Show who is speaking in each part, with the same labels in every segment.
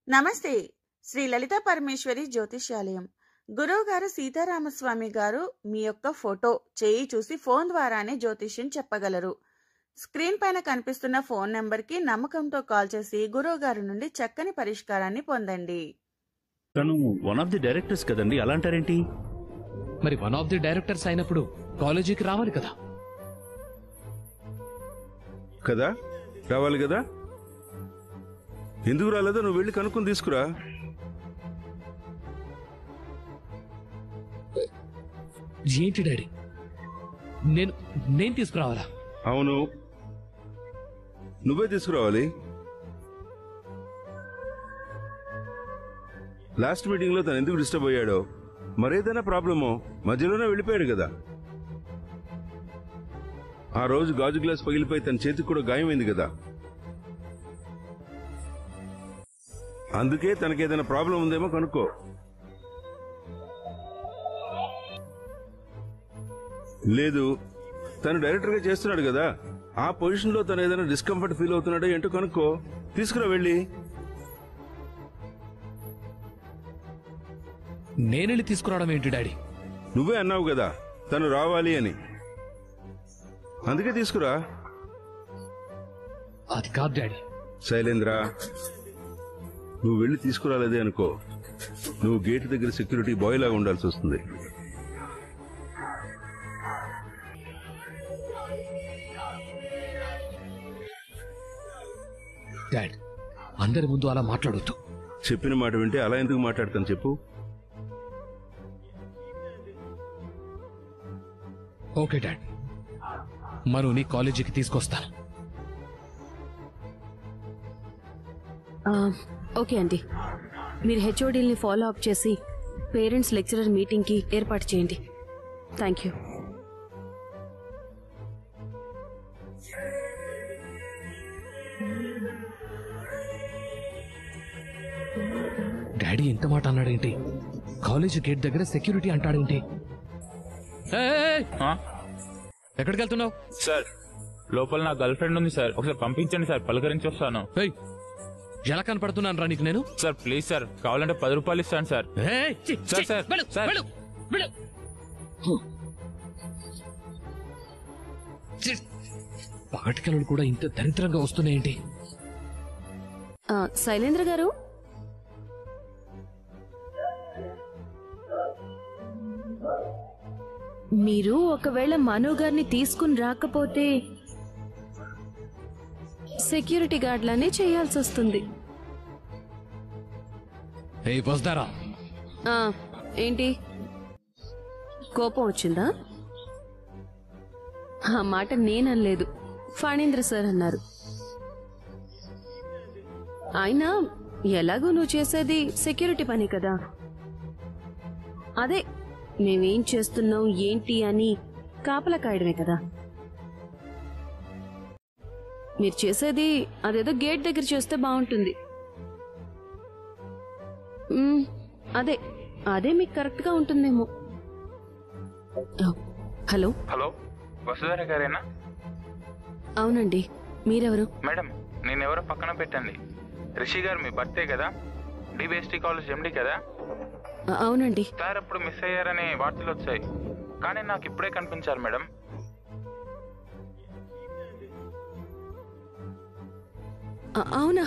Speaker 1: నమస్తే. శ్రీ లలిత పరమేశ్వరి జ్యోతిష్యాలయం. గురువు గారు సీతారామస్వామి గారు మీ యొక్క ఫోటో చేయి చూసి ఫోన్ ద్వారానే జ్యోతిష్యం చెప్పగలరు. స్క్రీన్ పైన కనిపిస్తున్న ఫోన్ నెంబర్కి నమ్మకంతో కాల్ చేసి గురువు గారి నుండి చక్కని పరిష్కారాన్ని పొందండి.
Speaker 2: తను వన్ ఆఫ్ ది డైరెక్టర్స్ కదండి, అలాంటారేంటి?
Speaker 3: మరి వన్ ఆఫ్ ది డైరెక్టర్స్ అయినప్పుడు కాలేజీకి రావాలి కదా.
Speaker 4: కదా రావాలి కదా. ఎందుకు రాలేదో నువ్వు వెళ్ళి కనుక్కొని తీసుకురా.
Speaker 3: ఏంటి డాడీ, నేను తీసుకురావాలా?
Speaker 4: అవును, నువ్వే తీసుకురావాలి. లాస్ట్ మీటింగ్ లో తను ఎందుకు డిస్టర్బ్ అయ్యాడో, మరేదైనా ప్రాబ్లమో మధ్యలోనే వెళ్ళిపోయాడు కదా. ఆ రోజు గాజు గ్లాస్ పగిలిపోయి తన చేతికి కూడా గాయమైంది కదా. అందుకే తనకేదైనా ప్రాబ్లం ఉందేమో కనుక్కో. లేదు, తను డైరెక్టర్ గా చేస్తున్నాడు కదా, ఆ పొజిషన్ లో తను ఏదైనా డిస్కంఫర్ట్ ఫీల్ అవుతున్నాడో ఏంటో కనుక్కో. తీసుకురా వెళ్ళి.
Speaker 3: నేనెళ్ళి తీసుకురావడం ఏంటి డాడీ?
Speaker 4: నువ్వే అన్నావు కదా తను రావాలి అని, అందుకే తీసుకురా.
Speaker 3: అది కాదు డాడీ.
Speaker 4: శైలేంద్ర, నువ్వు వెళ్ళి తీసుకురాలేదే అనుకో, నువ్వు గేట్ దగ్గర సెక్యూరిటీ బాయ్ లాగా ఉండాల్సి వస్తుంది.
Speaker 3: డాడ్, అందరి ముందు అలా మాట్లాడొద్దు.
Speaker 4: చెప్పిన మాట వింటే అలా ఎందుకు మాట్లాడతాను చెప్పు.
Speaker 3: ఓకే డాడ్, మనుని కాలేజీకి తీసుకొస్తాను.
Speaker 5: ఓకే అండి, మీరు హెచ్ఓడీని ఫాలో అప్ చేసి పేరెంట్స్ లెక్చరర్ మీటింగ్కి ఏర్పాటు చేయండి. Thank you.
Speaker 3: డాడీ ఎంత మాట అన్నాడేంటి? కాలేజీ గేట్ దగ్గర సెక్యూరిటీ అంటాడేంటి? ఎక్కడికి వెళ్తున్నావు?
Speaker 6: సార్, లోపల నా గర్ల్ ఫ్రెండ్ ఉంది సార్, ఒకసారి పంపించండి సార్, పలకరించి వస్తాను.
Speaker 3: ఎలా కనపడుతున్నాను రా నీకు నేను?
Speaker 6: సార్ ప్లీజ్ సార్, కావాలంటే 10 రూపాయలు ఇస్తాను సార్.
Speaker 3: పగటికలు కూడా ఇంత దరిద్రంగా వస్తున్నాయేంటి?
Speaker 5: శైలేంద్ర గారు, మీరు ఒకవేళ మను గారిని తీసుకుని రాకపోతే సెక్యూరిటీ గార్డ్లానే చేయాల్సి వస్తుంది.
Speaker 3: వస్తారా?
Speaker 5: ఏంటి, కోపం వచ్చిందా? ఆ మాట నేననలేదు, ఫణీంద్ర సార్ అన్నారు. అయినా ఎలాగో నువ్వు చేసేది సెక్యూరిటీ పని కదా, అదే మేమేం చేస్తున్నాం ఏంటి అని కాపలా కాయడమే కదా. మీరు చేసేది అదేదో గేట్ దగ్గర చేస్తే బాగుంటుంది. అదే అదే మీకు కరెక్ట్ గా ఉంటుందేమో. హలో
Speaker 6: హలో, వసుధార గారేనా?
Speaker 5: అవునండి, మీరెవరు?
Speaker 6: మేడం, నేనెవరో పక్కన పెట్టండి. రిషి గారు మీ బర్త్డే కదా, డిబిఎస్టీ కాలేజ్ ఎండి కదా?
Speaker 5: అవునండి
Speaker 6: సార్ అప్పుడు మిస్ అయ్యారని వార్తలు వచ్చాయి, కానీ నాకు ఇప్పుడే కనిపించారు మేడం.
Speaker 5: అవునా?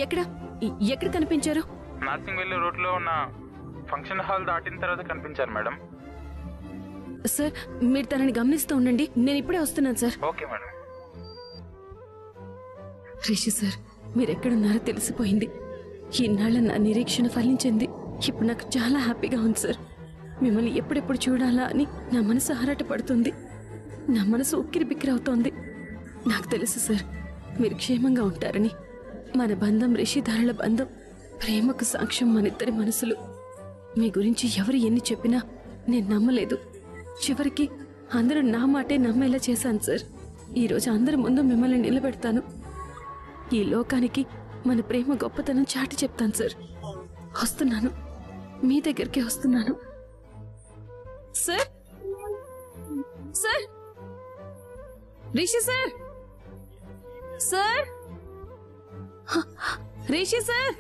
Speaker 5: ఎక్కడ ఎక్కడ కనిపించారు?
Speaker 6: నర్సింగ్ వెళ్లే రూట్ లో ఉన్న ఫంక్షన్ హాల్ దాటిన తర్వాత కనిపించారు మేడం.
Speaker 5: సార్, మీరు తనని గమనిస్తూ ఉండండి, నేను ఇప్పుడే వస్తున్నాను sir.
Speaker 6: Okay madam.
Speaker 5: Rishi sir, మీరెక్కడున్నారో తెలిసిపోయింది. ఇన్నాళ్ళ నా నిరీక్షణ ఫలించింది. ఇప్పుడు నాకు చాలా హ్యాపీగా ఉంది సార్. మిమ్మల్ని ఎప్పుడెప్పుడు చూడాలా అని నా మనసు ఆరాట పడుతుంది. నా మనసు ఉక్కిరి బిక్కిరవుతోంది. నాకు తెలుసు సార్, మీరు క్షేమంగా ఉంటారని. మన బంధం రిషిధారుల బంధం, ప్రేమకు సాక్ష్యం మనిద్దరి మనసులు. మీ గురించి ఎవరు ఎన్ని చెప్పినా నేను నమ్మలేదు. చివరికి అందరూ నా మాటే నమ్మేలా చేశాను సార్. ఈరోజు అందరి ముందు మిమ్మల్ని నిలబెడతాను. ఈ లోకానికి మన ప్రేమ గొప్పతనం చాటి చెప్తాను సార్. వస్తున్నాను, మీ దగ్గరికి వస్తున్నాను sir. Sir, Rishi sir, sir Rishi sir,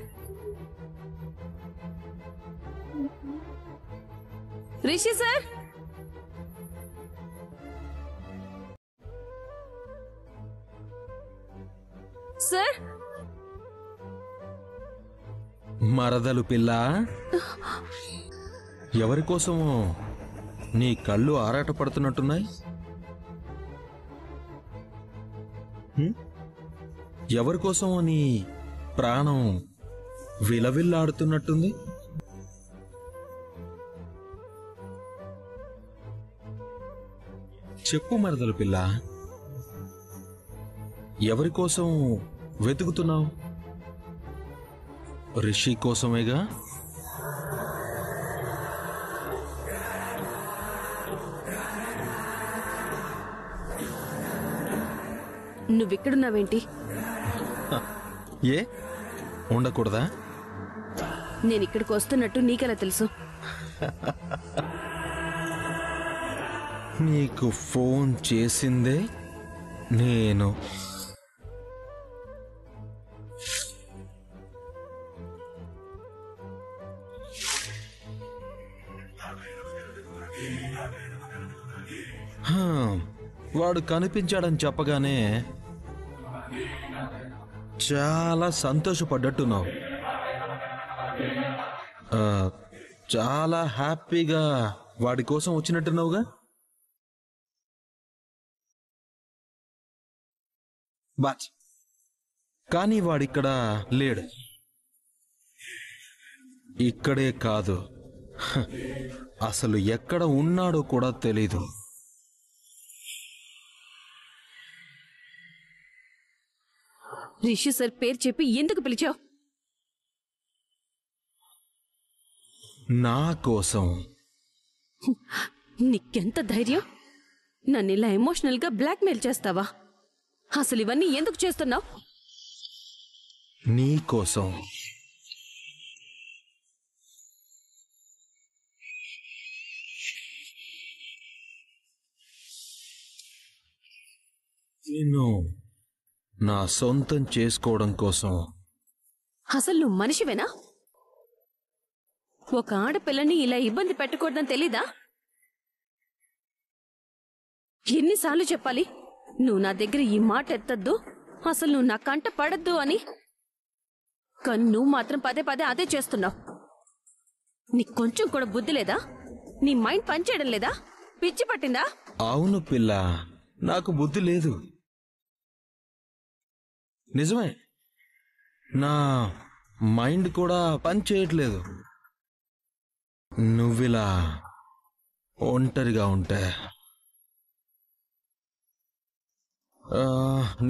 Speaker 5: Rishi sir, sir.
Speaker 7: మరదలు పిల్ల, ఎవరి కోసమో నీ కళ్ళు ఆరాట పడుతున్నట్టున్నాయి. ఎవరి కోసమో నీ ప్రాణం విలవిల్లాడుతున్నట్టుంది. చెప్పు మరదలు పిల్ల, ఎవరి కోసం వెతుకుతున్నావు? రిషి కోసమేగా?
Speaker 5: నువ్విక్కడున్నావేంటి?
Speaker 7: ఏ ఉండకూడదా?
Speaker 5: నేనిక్కడికి వస్తున్నట్టు నీకెలా తెలుసు?
Speaker 7: నీకు ఫోన్ చేసిందే నేను. వాడు కనిపించాడని చెప్పగానే చాలా సంతోషపడ్డట్టున్నావు. చాలా హ్యాపీగా వాడి కోసం వచ్చినట్టున్నావుగా. బట్ కానీ వాడిక్కడ లేడు. ఇక్కడే కాదు, అసలు ఎక్కడ ఉన్నాడో కూడా తెలీదు.
Speaker 5: రిషి సార్ పేరు చెప్పి ఎందుకు పిలిచావు?
Speaker 7: నా కోసం.
Speaker 5: నీకెంత ధైర్యం? నన్ను ఇలా ఎమోషనల్ గా బ్లాక్మెయిల్ చేస్తావా? అసలు ఇవన్నీ ఎందుకు చేస్తున్నావు?
Speaker 7: నీ కోసం. నిన్ను నా సొంతం చేసుకోవడం కోసం.
Speaker 5: అసలు నువ్వు మనిషివేనా? ఒక ఆడపిల్లని ఇలా ఇబ్బంది పెట్టకూడదని తెలీదా? ఎన్నిసార్లు చెప్పాలి నువ్వు నా దగ్గర ఈ మాట ఎత్తద్దు, అసలు నువ్వు నా కంట పడద్దు అని? కానీ నువ్వు మాత్రం పదే పదే అదే చేస్తున్నావు. నీకు కొంచెం కూడా బుద్ధి లేదా? నీ మైండ్ పనిచేయడం లేదా? పిచ్చి పట్టిందా?
Speaker 7: అవును పిల్ల, నాకు బుద్ధి లేదు. నిజమే, నా మైండ్ కూడా పని చేయట్లేదు. నువ్విలా ఒంటరిగా ఉంటే.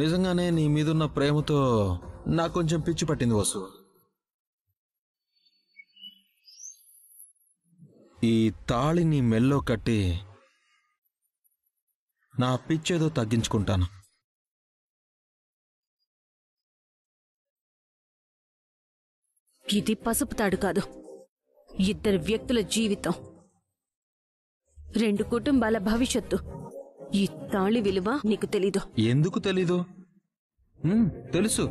Speaker 7: నిజంగానే నీ మీదున్న ప్రేమతో నాకు కొంచెం పిచ్చి పట్టింది వసు. ఈ తాళిని మెల్లో కట్టి నా పిచ్చేదో తగ్గించుకుంటాను.
Speaker 5: ఇది పసుపు తాడు కాదు, ఇద్దరు వ్యక్తుల జీవితం, రెండు కుటుంబాల భవిష్యత్తు. ఈ తాళి విలువ నీకు తెలీదు.
Speaker 7: ఎందుకు తెలీదు? తెలుసు.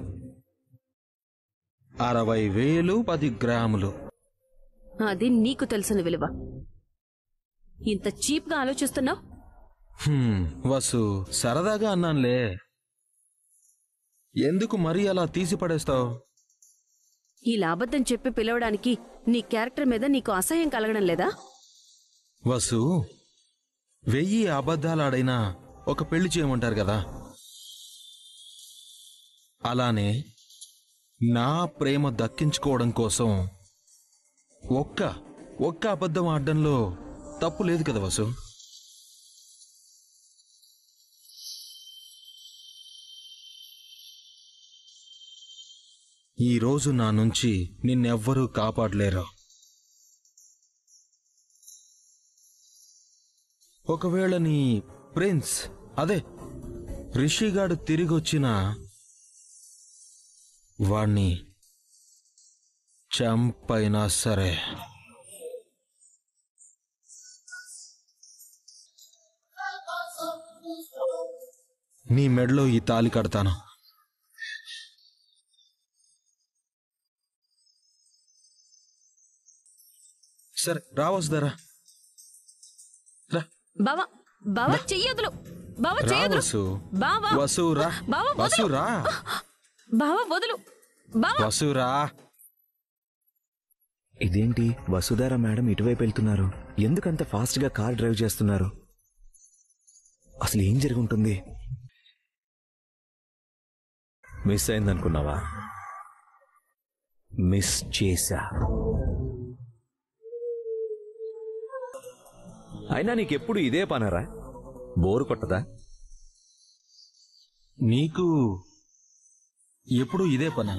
Speaker 7: 60,000 10 గ్రాములు.
Speaker 5: అది నీకు తెలిసిన విలువ. ఇంత చీప్ గా ఆలోచిస్తున్నావు?
Speaker 7: వసు, సరదాగా అన్నానులే. ఎందుకు మరీ అలా తీసి పడేస్తావు?
Speaker 5: ఇలా అబద్ధం చెప్పి పిలవడానికి నీ క్యారెక్టర్ మీద నీకు అసహ్యం కలగడం లేదా?
Speaker 7: వసు, 1000 అబద్ధాలాడైనా ఒక పెళ్లి చేయమంటారు కదా. అలానే నా ప్రేమ దక్కించుకోవడం కోసం ఒక్క అబద్ధం ఆడడంలో తప్పు లేదు కదా వసు. ఈరోజు నా నుంచి నిన్నెవ్వరూ కాపాడలేరు. ఒకవేళ నీ ప్రిన్స్, అదే రిషిగాడు తిరిగొచ్చినా వాణ్ణి చంపైనా సరే నీ మెడలో ఈ తాళి కడతాను. సరే రా వసుధారా, రా
Speaker 5: బావా బావా చెయ్యదులు, బావా
Speaker 7: రా
Speaker 5: చెయ్యదులు,
Speaker 7: వసు.
Speaker 5: బావా
Speaker 7: వసు రా,
Speaker 5: బావా
Speaker 7: వసు
Speaker 5: వదులు,
Speaker 7: రా,
Speaker 5: బావా వదులు, బావా.
Speaker 7: వసు రా.
Speaker 8: ఇదేంటి వసుధార మేడం ఇటువైపు వెళ్తున్నారు? ఎందుకంత ఫాస్ట్ గా కార్ డ్రైవ్ చేస్తున్నారు? అసలు ఏం జరుగుంటుంది? మిస్ అయిందనుకున్నావా? మిస్ చేశా. అయినా నీకెప్పుడు ఇదే పనరా? బోరు కొట్టదా?
Speaker 7: నీకు ఎప్పుడు ఇదే పనా?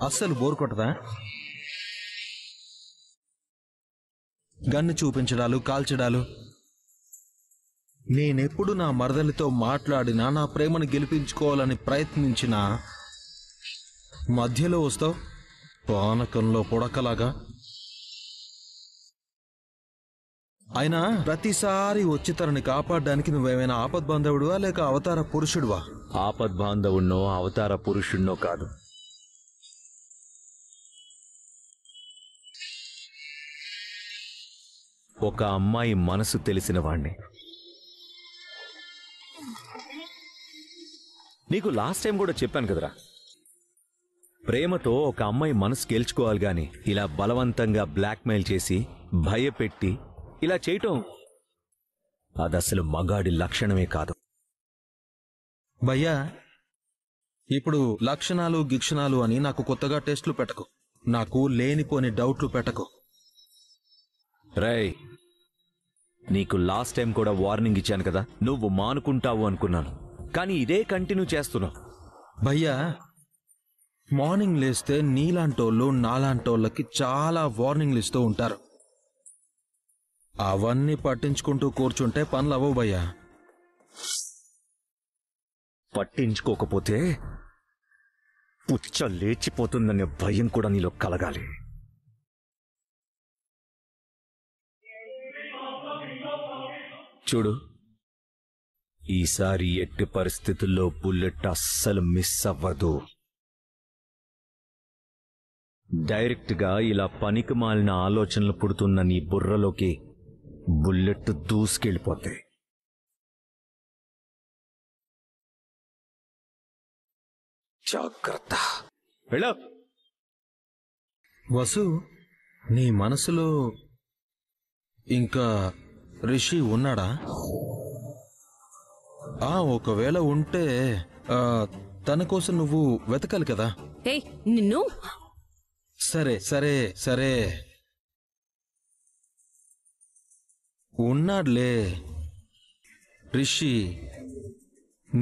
Speaker 7: అస్సలు బోర్ కొట్టదా? గన్ను చూపించడాలు, కాల్చడాలు. నేనెప్పుడు నా మరదలితో మాట్లాడినా, నా ప్రేమను గెలిపించుకోవాలని ప్రయత్నించినా మధ్యలో వస్తావు పానకంలో పొడకలాగా. అయినా ప్రతిసారి వచ్చి తనని కాపాడడానికి నువ్వేమైనా ఆపద్బాంధవుడువా లేక అవతార పురుషుడువా?
Speaker 8: ఆపద్బాంధవుణ్ణో అవతార పురుషుణ్ణో కాదు, ఒక అమ్మాయి మనసు తెలిసిన వాణ్ణి. నీకు లాస్ట్ టైం కూడా చెప్పాను కదరా, ప్రేమతో ఒక అమ్మాయి మనసు గెలుచుకోవాలి గాని ఇలా బలవంతంగా బ్లాక్మెయిల్ చేసి భయపెట్టి ఇలా చేయటం అదసలు మగాడి లక్షణమే కాదు.
Speaker 7: భయ్యా, ఇప్పుడు లక్షణాలు గిక్షణాలు అని నాకు కొత్తగా టెస్టులు పెట్టకు, నాకు లేనిపోని డౌట్లు పెట్టకు.
Speaker 8: రేయ్, నీకు లాస్ట్ టైం కూడా వార్నింగ్ ఇచ్చాను కదా, నువ్వు మానుకుంటావు అనుకున్నాను, కానీ ఇదే కంటిన్యూ చేస్తున్నావు.
Speaker 7: భయ్యా, మార్నింగ్ లేస్తే నీలాంటోళ్ళు నాలాంటోళ్ళకి చాలా వార్నింగ్లు ఇస్తూ ఉంటారు. అవన్నీ పట్టించుకుంటూ కూర్చుంటే పనులు అవ్వవు భయ్యా.
Speaker 8: పట్టించుకోకపోతే పుచ్చ లేచిపోతుందనే భయం కూడా నీలో కలగాలి. చూడు, ఈసారి ఎట్టి పరిస్థితుల్లో బుల్లెట్ అస్సలు మిస్ అవ్వదు. డైరెక్ట్ గా ఇలా పనికి మాలిన ఆలోచనలు పుడుతున్న నీ బుర్రలోకి బుల్లెట్ దూసుకెళ్ళిపోతాయి. జాగ్రత్త. వెళ్ళ.
Speaker 7: వసు, నీ మనసులో ఇంకా రిషి ఉన్నాడా? ఒకవేళ ఉంటే తన కోసం నువ్వు వెతకాలి కదా.
Speaker 5: ఏయ్ నిన్ను.
Speaker 7: సరే సరే సరే, ఉన్నాడులే. రిషి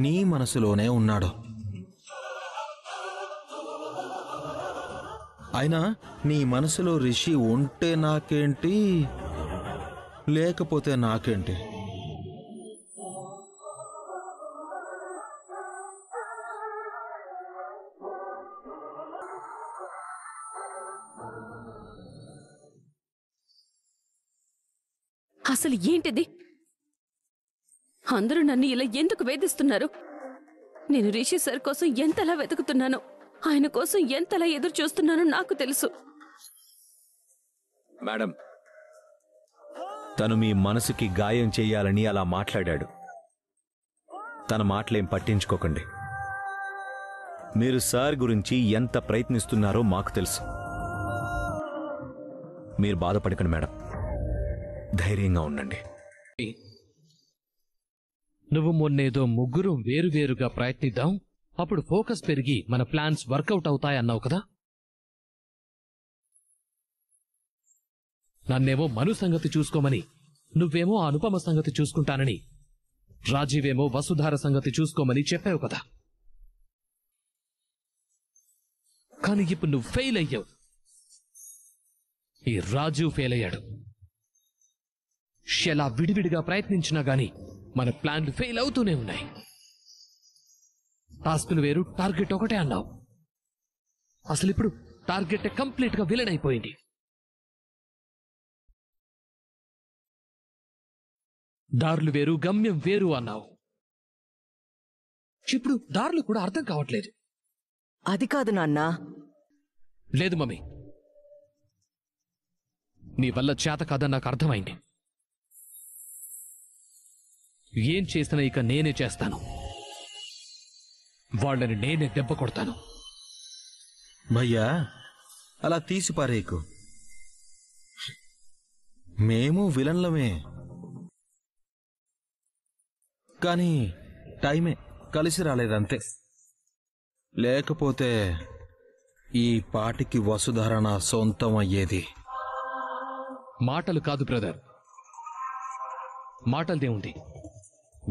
Speaker 7: నీ మనసులోనే ఉన్నాడు. అయినా నీ మనసులో రిషి ఉంటే నాకేంటి, లేకపోతే నాకేంటి?
Speaker 5: అసలు ఏంటిది? అందరూ నన్ను ఇలా ఎందుకు వేధిస్తున్నారు? నేను రిషి సార్ కోసం ఎంతలా వెతుకుతున్నానో, ఆయన కోసం ఎంతలా ఎదురు చూస్తున్నానో నాకు తెలుసు.
Speaker 8: మేడం, తను మీ మనసుకి గాయం చెయ్యాలని అలా మాట్లాడాడు. తన మాటలేం పట్టించుకోకండి. మీరు సార్ గురించి ఎంత ప్రయత్నిస్తున్నారో మాకు తెలుసు. మీరు బాధపడకండి మేడం, ధైర్యంగా ఉండండి.
Speaker 3: నువ్వు మొన్నేదో ముగ్గురు వేరువేరుగా ప్రయత్నిద్దాం, అప్పుడు ఫోకస్ పెరిగి మన ప్లాన్స్ వర్కౌట్ అవుతాయన్నావు కదా. నన్నేమో మను సంగతి చూసుకోమని, నువ్వేమో అనుపమ సంగతి చూసుకుంటానని, రాజీవేమో వసుధార సంగతి చూసుకోమని చెప్పావు కదా. కానీ ఇప్పుడు నువ్వు ఫెయిల్ అయ్యావు. ఈ రాజు ఫెయిల్ అయ్యాడు. ఎలా విడివిడిగా ప్రయత్నించినా గాని మన ప్లాన్లు ఫెయిల్ అవుతూనే ఉన్నాయి. టాస్కులు వేరు, టార్గెట్ ఒకటే అన్నావు. అసలు ఇప్పుడు టార్గెట్ కంప్లీట్ గా విలన్ అయిపోయింది. దారులు వేరు, గమ్యం వేరు అన్నావు. ఇప్పుడు దారులు కూడా అర్థం కావట్లేదు.
Speaker 9: అది కాదు నాన్నా.
Speaker 3: లేదు మమ్మీ, నీ వల్ల చేత కాదని నాకు అర్థమైంది. ఏం చేసినా ఇక నేనే చేస్తాను. వాళ్ళని నేనే దెబ్బ కొడతాను.
Speaker 7: భయ్యా అలా తీసి పారేకు. మేము విలన్లమే, కానీ టైమే కలిసి రాలేదంతే. లేకపోతే ఈ పాటికి వసుధర నా సొంతం అయ్యేది.
Speaker 3: మాటలు కాదు బ్రదర్, మాటలదేముంది,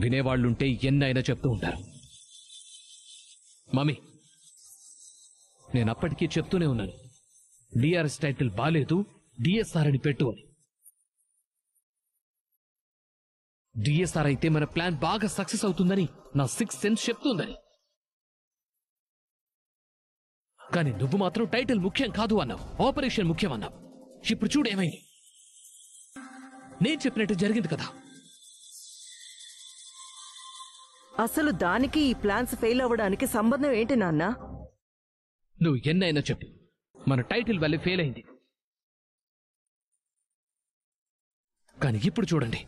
Speaker 3: వినేవాళ్లుంటే ఎన్నైనా చెప్తూ ఉంటారు. మమ్మీ, నేనప్పటికీ చెప్తూనే ఉన్నాను, డిఆర్ఎస్ టైటిల్ బాలేదు, డిఎస్ఆర్ అని పెట్టు అని. డిఎస్ఆర్ అయితే మన ప్లాన్ బాగా సక్సెస్ అవుతుందని నా 6th సెన్స్ చెప్తుందని. కానీ నువ్వు మాత్రం టైటిల్ ముఖ్యం కాదు అన్నావు, ఆపరేషన్ ముఖ్యం అన్నావు. ఇప్పుడు చూడు ఏమైంది. నేను చెప్పినట్టు జరిగింది కదా.
Speaker 9: అసలు దానికి ఈ ప్లాన్స్ ఫెయిల్ అవ్వడానికి సంబంధం ఏంటి నాన్న?
Speaker 3: నువ్వు ఎన్నైనా చెప్పు, మన టైటిల్ వల్లే ఫెయిల్ అయింది. కానీ ఇప్పుడు చూడండి,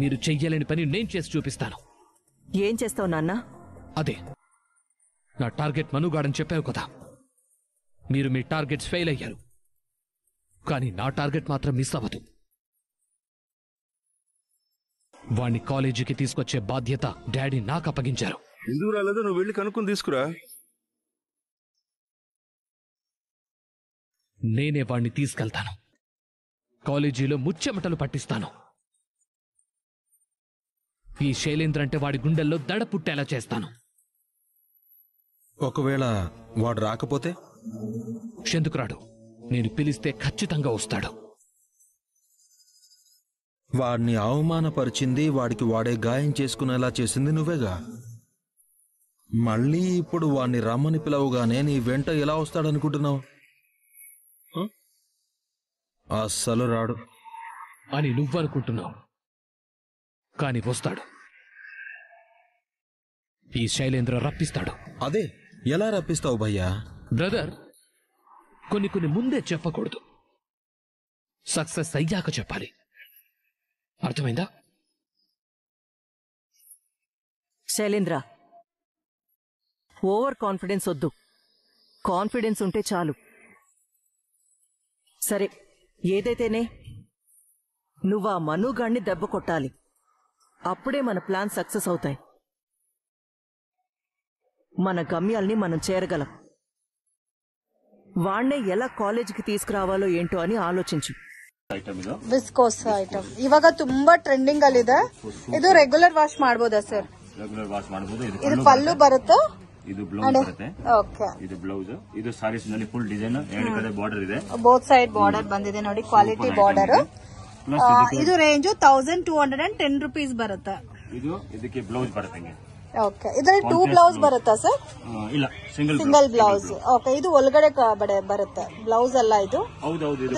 Speaker 3: మీరు చెయ్యలేని పని నేను చేసి చూపిస్తాను.
Speaker 9: ఏం చేస్తావు నాన్న?
Speaker 3: అదే నా టార్గెట్ మనుగాడని చెప్పావు కదా. మీరు మీ టార్గెట్స్ ఫెయిల్ అయ్యారు, కానీ నా టార్గెట్ మాత్రం మిస్ అవ్వదు. వాణ్ణి కాలేజీకి తీసుకొచ్చే బాధ్యత డాడీ నాకు అప్పగించారు.
Speaker 4: ఎందుకు రాలేదో నువ్వు వెళ్ళి కనుక్కొని తీసుకురా.
Speaker 3: నేనే వాణ్ణి తీసుకెళ్తాను. కాలేజీలో ముచ్చెమటలు పట్టిస్తాను. ఈ శైలేంద్ర అంటే వాడి గుండెల్లో దడ పుట్టేలా చేస్తాను.
Speaker 7: ఒకవేళ వాడు రాకపోతే?
Speaker 3: ఎందుకు రాడు? నేను పిలిస్తే ఖచ్చితంగా వస్తాడు.
Speaker 7: వాడిని అవమానపరిచింది, వాడికి వాడే గాయం చేసుకునేలా చేసింది నువ్వేగా. మళ్ళీ ఇప్పుడు వాడిని రమ్మని పిలవగానే నీ వెంట ఎలా వస్తాడనుకుంటున్నావు? అస్సలు రాడు
Speaker 3: అని నువ్వనుకుంటున్నావు, కాని వస్తాడు. ఈ శైలేంద్ర రప్పిస్తాడు.
Speaker 7: అదే ఎలా రప్పిస్తావు భయ్యా?
Speaker 3: బ్రదర్, కొన్ని ముందే చెప్పకూడదు, సక్సెస్ అయ్యాక చెప్పాలి. అర్థమైందా?
Speaker 9: శైలేంద్ర, ఓవర్ కాన్ఫిడెన్స్ వద్దు. కాన్ఫిడెన్స్ ఉంటే చాలు. సరే, ఏదైతేనే నువ్వు ఆ మనుగాణ్ణి దెబ్బ కొట్టాలి. అప్పుడే మన ప్లాన్ సక్సెస్ అవుతాయి. మన గమ్యాల్ని మనం చేరగలం. వాణ్ణే ఎలా కాలేజీకి తీసుకురావాలో ఏంటో అని ఆలోచించు.
Speaker 10: ವಿಸ್ಕೋಸ್ ಐಟಮ್ ಇವಾಗ ತುಂಬಾ ಟ್ರೆಂಡಿಂಗ್ ಅಲ್ಲಿದೆ. ಇದು ರೆಗ್ಯುಲರ್ ವಾಶ್ ಮಾಡಬಹುದಾ ಸರ್?
Speaker 11: ರೆಗ್ಯುಲರ್ ವಾಶ್ ಮಾಡಬಹುದು.
Speaker 10: ಇದು ಪಲ್ಲು ಬರುತ್ತೆ,
Speaker 11: ಇದು ಬ್ಲೌಸ್ ಬರುತ್ತೆ.
Speaker 10: ಓಕೆ,
Speaker 11: ಇದು ಬ್ಲೌಸ್. ಇದು ಸಾರೀಸ್ ನಲ್ಲಿ ಫುಲ್ ಡಿಸೈನ್, ಎರಡು ಕಡೆ ಬಾರ್ಡರ್ ಇದೆ.
Speaker 10: ಬೋತ್ ಸೈಡ್ ಬಾರ್ಡರ್ ಬಂದಿದೆ ನೋಡಿ, ಕ್ವಾಲಿಟಿ ಬಾರ್ಡರ್. ಇದು ರೇಂಜ್ 1210 ರೂಪೀಸ್ ಬರುತ್ತೆ.
Speaker 11: ಇದು ಇದಕ್ಕೆ ಬ್ಲೌಸ್ ಬರುತ್ತೆ.
Speaker 10: ಓಕೆ, ಇದರಲ್ಲಿ 2 ಬ್ಲೌಸ್ ಬರುತ್ತಾ ಸರ್?
Speaker 11: ಇಲ್ಲ,
Speaker 10: ಸಿಂಗಲ್ ಬ್ಲೌಸ್. ಓಕೆ, ಇದು ಒಳಗಡೆ ಬರುತ್ತೆ ಬ್ಲೌಸ್ ಅಲ್ಲ, ಇದು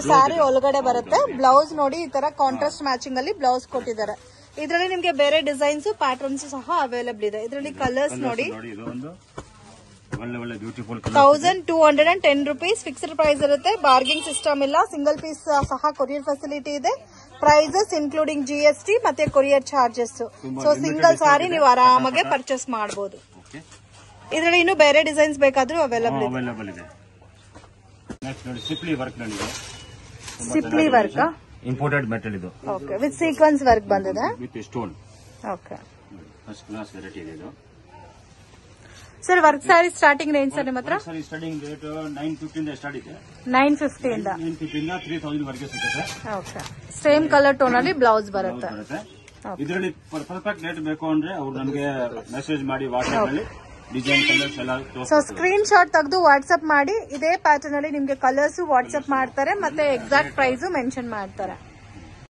Speaker 10: ಸ್ಯಾರಿ ಒಳಗಡೆ ಬರುತ್ತೆ. ಬ್ಲೌಸ್ ನೋಡಿ ಈ ತರ ಕಾಂಟ್ರಾಸ್ಟ್ ಮ್ಯಾಚಿಂಗ್ ಅಲ್ಲಿ ಬ್ಲೌಸ್ ಕೊಟ್ಟಿದ್ದಾರೆ. ಇದರಲ್ಲಿ ನಿಮ್ಗೆ ಬೇರೆ ಡಿಸೈನ್ಸ್ ಪ್ಯಾಟರ್ನ್ಸ್ ಸಹ ಅವೈಲೇಬಲ್ ಇದೆ. ಇದರಲ್ಲಿ ಕಲರ್ಸ್ ನೋಡಿ. 1210 ರೂಪೀಸ್ ಫಿಕ್ಸ್ಡ್ ಪ್ರೈಸ್ ಇರುತ್ತೆ. ಬಾರ್ಗಿಂಗ್ ಸಿಸ್ಟಮ್ ಇಲ್ಲ. ಸಿಂಗಲ್ ಪೀಸ್ ಸಹ ಕೊರಿಯರ್ ಫೆಸಿಲಿಟಿ ಇದೆ. ಪ್ರೈಸಸ್ ಇನ್ಕ್ಲೂಡಿಂಗ್ GST ಮತ್ತೆ ಕೊರಿಯರ್ ಚಾರ್ಜಸ್. ಸೊ ಸಿಂಗಲ್ ಸಾರಿ ನೀವು ಆರಾಮಾಗಿ ಪರ್ಚೇಸ್ ಮಾಡಬಹುದು. ಇದರಲ್ಲಿ ಇನ್ನು ಬೇರೆ ಡಿಸೈನ್ಸ್ ಬೇಕಾದ್ರೂ ಅವೈಲೇಬಲ್ ಇದೆ. ಸಿಪ್ಲಿ ವರ್ಕ್
Speaker 11: ಇಂಪೋರ್ಟೆಡ್ ಮೆಟಲ್ ಇದು.
Speaker 10: ಓಕೆ, ವಿತ್ ಸೀಕ್ವೆನ್ಸ್ ವರ್ಕ್ ಬಂದಿದೆ,
Speaker 11: with stone.
Speaker 10: Okay,
Speaker 11: first class variety ಇದೆ ಇದು.
Speaker 10: Sir, work sari starting range sir ನಿಮ್ಮ ಹತ್ರ?
Speaker 11: ಸ್ಟಾರ್ಟಿಂಗ್ ರೇಟ್ 950 ಇಂದ ಸ್ಟಾರ್ಟ್ ಇದೆ.
Speaker 10: 950 ಇಂದ
Speaker 11: 3000 ವರೆಗೆ ಸಿಗುತ್ತೆ.
Speaker 10: ಓಕೆ, ಸೇಮ್ ಕಲರ್ ಟೋನ್ ಅಲ್ಲಿ ಬ್ಲೌಸ್ ಬರುತ್ತೆ.
Speaker 11: ಇದರಲ್ಲಿ ಪರ್ಫೆಕ್ಟ್ ರೇಟ್ ಬೇಕು ಅಂದ್ರೆ ಅವ್ರು ನಮಗೆ ಮೆಸೇಜ್ ಮಾಡಿ ವಾಟ್ಸ್ಆಪ್ ಅಲ್ಲಿ ಡಿಸೈನ್ ಕಲರ್ಸ್ ಎಲ್ಲ.
Speaker 10: ಸೊ ಸ್ಕ್ರೀನ್ ಶಾಟ್ ತೆಗೆದು ವಾಟ್ಸ್ಆಪ್ ಮಾಡಿ, ಇದೇ ಪ್ಯಾಟರ್ನ್ ಅಲ್ಲಿ ನಿಮ್ಗೆ ಕಲರ್ಸ್ ವಾಟ್ಸ್ಆಪ್ ಮಾಡ್ತಾರೆ ಮತ್ತೆ ಎಕ್ಸಾಕ್ಟ್ ಪ್ರೈಸ್ ಮೆನ್ಷನ್ ಮಾಡ್ತಾರೆ.